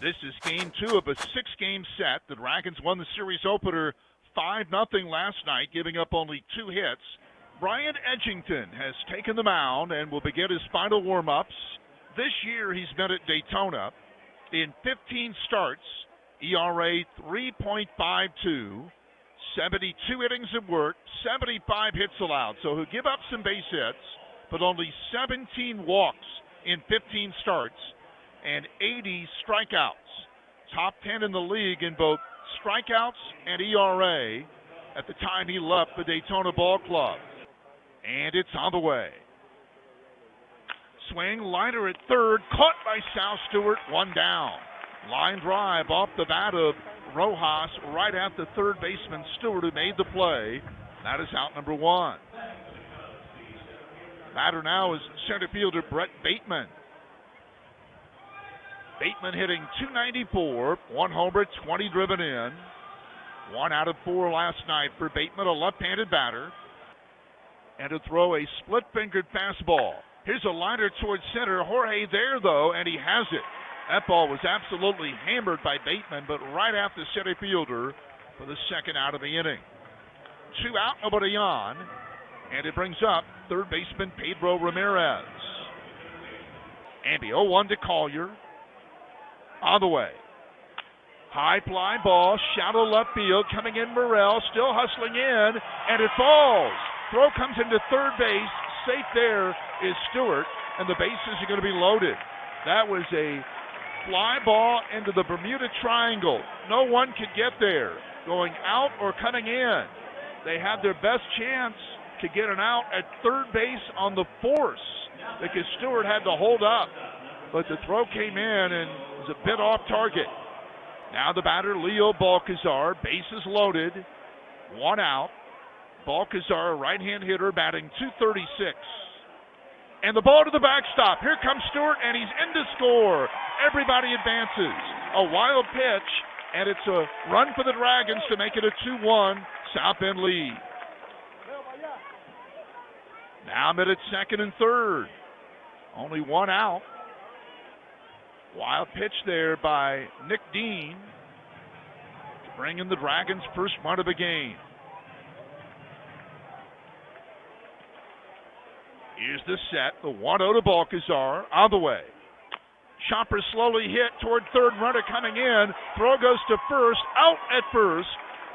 This is game 2 of a 6-game set. The Dragons won the series opener 5-0 last night, giving up only 2 hits. Brian Edgington has taken the mound and will begin his final warm-ups. This year he's been at Daytona in 15 starts, ERA 3.52, 72 innings of work, 75 hits allowed. So he'll give up some base hits, but only 17 walks in 15 starts and 80 strikeouts. Top 10 in the league in both strikeouts and ERA at the time he left the Daytona Ball Club. And it's on the way. Swing, liner at third, caught by Sal Stewart, 1 down. Line drive off the bat of Rojas right at the third baseman Stewart, who made the play. That is out number 1. Batter now is center fielder Brett Bateman. Bateman hitting .294, 1 homer, 20 driven in. 1 out of 4 last night for Bateman, a left-handed batter. And to throw a split-fingered fastball. Here's a liner towards center. Jorge there, though, and he has it. That ball was absolutely hammered by Bateman, but right at the center fielder for the second out of the inning. 2 out, nobody on. And it brings up third baseman Pedro Ramirez. And the 0-1 to Collier. On the way. High fly ball, shallow left field, coming in Morrell, still hustling in, and it falls. Throw comes into third base. Safe there is Stewart, and the bases are going to be loaded. That was a fly ball into the Bermuda Triangle. No one could get there, going out or coming in. They had their best chance to get an out at third base on the force because Stewart had to hold up. But the throw came in and was a bit off target. Now the batter, Leo Balcazar, bases loaded, 1 out. Balcazar, a right-hand hitter, batting .236. And the ball to the backstop. Here comes Stewart, and he's in to score. Everybody advances. A wild pitch, and it's a run for the Dragons to make it a 2-1 South Bend lead. Now mid at second and third. Only 1 out. Wild pitch there by Nick Dean to bring in the Dragons' first run of the game. Here's the set, the 1-0 to Balcazar, on the way. Chopper slowly hit toward third, runner coming in. Throw goes to first, out at first,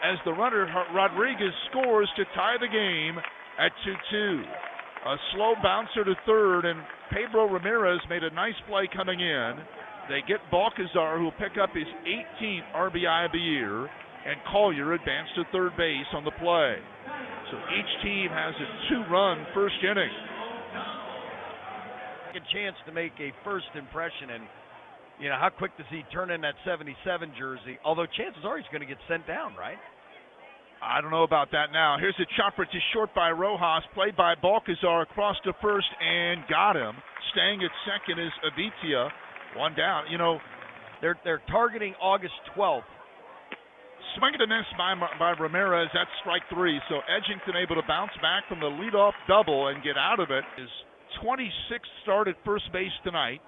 as the runner Rodriguez scores to tie the game at 2-2. A slow bouncer to third, and Pedro Ramirez made a nice play coming in. They get Balcazar, who will pick up his 18th RBI of the year, and Collier advanced to third base on the play. So each team has a 2-run first inning. A chance to make a first impression, and you know, how quick does he turn in that 77 jersey? Although chances are he's going to get sent down, right? I don't know about that now. Here's a chopper to short by Rojas, played by Balcazar across to first, and got him. Staying at second is Avitia. 1 down. You know, they're targeting August 12th. Swing and a miss by Ramirez. That's strike 3. So Edgington able to bounce back from the leadoff double and get out of it. His 26th start at first base tonight.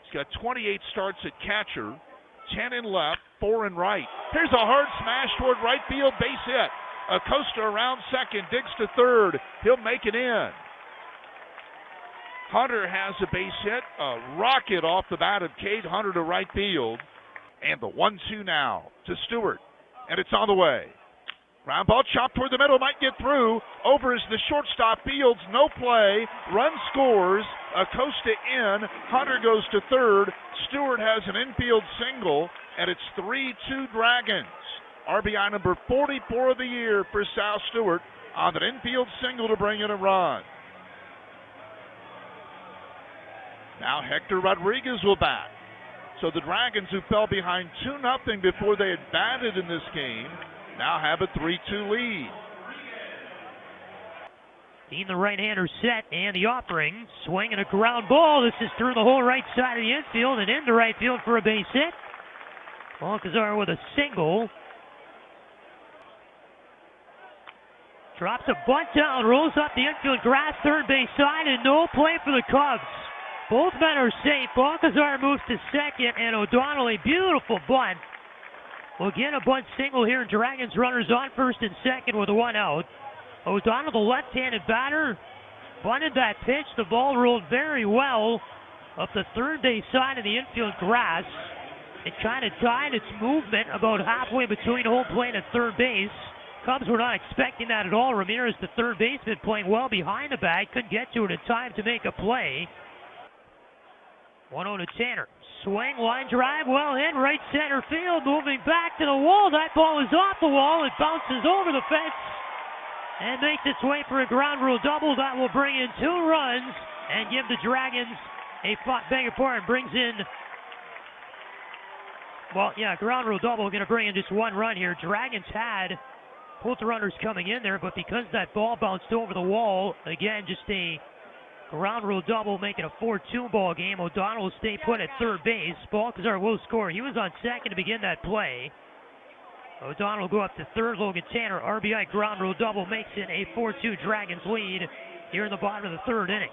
He's got 28 starts at catcher, 10 in left, 4 in right. Here's a hard smash toward right field, base hit. Acosta around second, digs to third. He'll make it in. Hunter has a base hit, a rocket off the bat of Cade Hunter to right field. And the 1-2 now to Stewart. And it's on the way. Ground ball chopped toward the middle, might get through. Over is the shortstop, Fields, no play. Run scores, Acosta in. Hunter goes to third. Stewart has an infield single, and it's 3-2 Dragons. RBI number 44 of the year for Sal Stewart on an infield single to bring in a run. Now Hector Rodriguez will bat. So the Dragons, who fell behind 2-0 before they had batted in this game, now have a 3-2 lead. Dean, the right-hander, set, and the offering. Swing and a ground ball. This is through the whole right side of the infield and into right field for a base hit. Balcazar with a single. Drops a bunt down, rolls up the infield grass, third base side, and no play for the Cubs. Both men are safe. Balcazar moves to second, and O'Donnell, a beautiful bunt. We'll get a bunt single here. Dragons runners on first and second with one out. O'Donnell, the left-handed batter, bunted that pitch. The ball rolled very well up the third base side of the infield grass. It kind of died its movement about halfway between home plate and third base. Cubs were not expecting that at all. Ramirez, the third baseman, playing well behind the bag, couldn't get to it in time to make a play. 1-0 to Tanner. Swing, line drive, well hit, right center field, moving back to the wall. That ball is off the wall. It bounces over the fence and makes its way for a ground rule double. That will bring in 2 runs and give the Dragons brings in, ground rule double, going to bring in just 1 run here. Dragons had both the runners coming in there, but because that ball bounced over the wall, again, just a ground rule double, making a 4-2 ball game. O'Donnell will stay put at third base. Balcazar will score. He was on second to begin that play. O'Donnell will go up to third. Logan Tanner, RBI ground rule double, makes it a 4-2 Dragons lead here in the bottom of the third inning.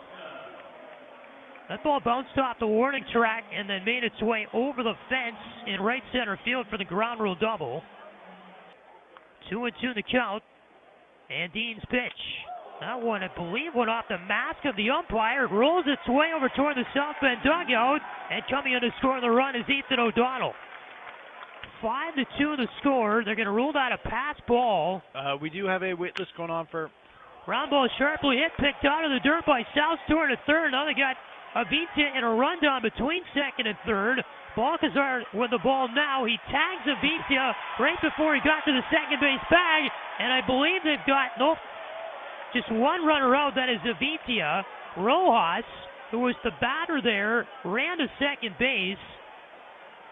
That ball bounced off the warning track and then made its way over the fence in right center field for the ground rule double. 2-2 the count. And Dean's pitch. That one, I believe, went off the mask of the umpire. It rolls its way over toward the South Bend dugout. And coming in to score the run is Ethan O'Donnell. 5-2 the score. They're going to rule that a pass ball. We do have a witness going on for... Ground ball sharply hit, picked out of the dirt by South Stewart at third. Now they got Avitia in a rundown between second and third. Balcazar with the ball now. He tags Avitia right before he got to the second base bag. And I believe they've got just 1 runner out. That is Avitia. Rojas, who was the batter there, ran to second base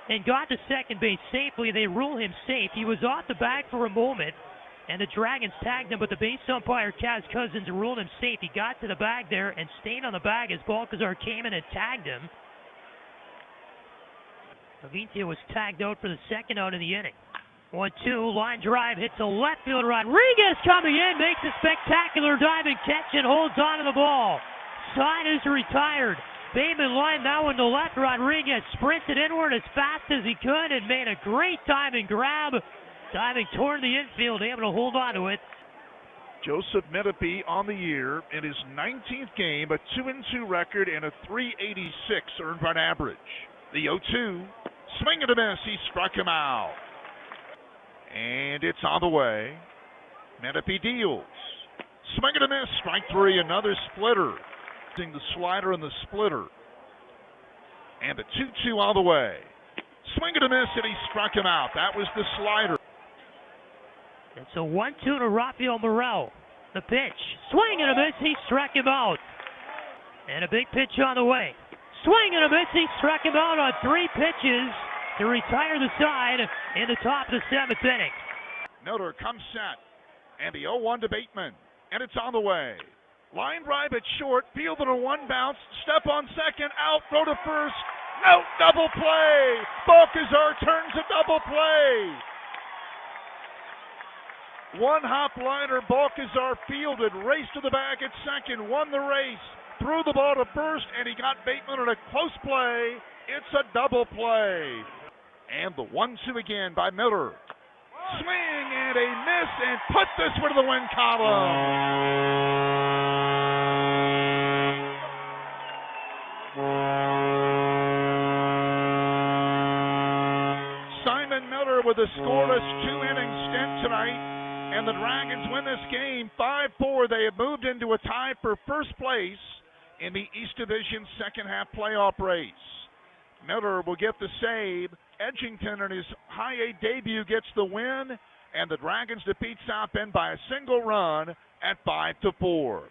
and got to second base safely. They rule him safe. He was off the bag for a moment, and the Dragons tagged him, but the base umpire, Kaz Cousins, ruled him safe. He got to the bag there and stayed on the bag as Balcazar came in and tagged him. Avitia was tagged out for the second out of the inning. 1-2, line drive, hits a left field. Rodriguez coming in, makes a spectacular diving catch and holds on to the ball. Side is retired. Bateman line now into left. Rodriguez sprinted inward as fast as he could and made a great diving grab. Diving toward the infield, able to hold on to it. Joseph Medepi on the year in his 19th game, a 2-2 record and a .386 earned run average. The 0-2, swing and a miss. He struck him out. And it's on the way. Medepi deals. Swing and a miss. Strike 3, another splitter. Using the slider and the splitter. And the 2-2 all the way. Swing and a miss, and he struck him out. That was the slider. It's a 1-2 to Rafael Morel. The pitch. Swing and a miss. He struck him out. And a big pitch on the way. Swing and a miss. He struck him out on 3 pitches to retire the side in the top of the 7th inning. Miller comes set. And the 0-1 to Bateman. And it's on the way. Line drive at short. Fielded a 1 bounce. Step on second. Out. Throw to first. No. Double play. Balcazar turns a double play. 1 hop liner. Balcazar fielded. Raced to the bag at second. Won the race. Threw the ball to first. And he got Bateman in a close play. It's a double play. And the 1-2 again by Miller. Swing and a miss, and put this one to the win column. Simon Miller with a scoreless 2-inning stint tonight, and the Dragons win this game 5-4. They have moved into a tie for first place in the East Division second half playoff race. Miller will get the save. Edgington in his high A debut gets the win, and the Dragons defeat South Bend by a single run at 5-4.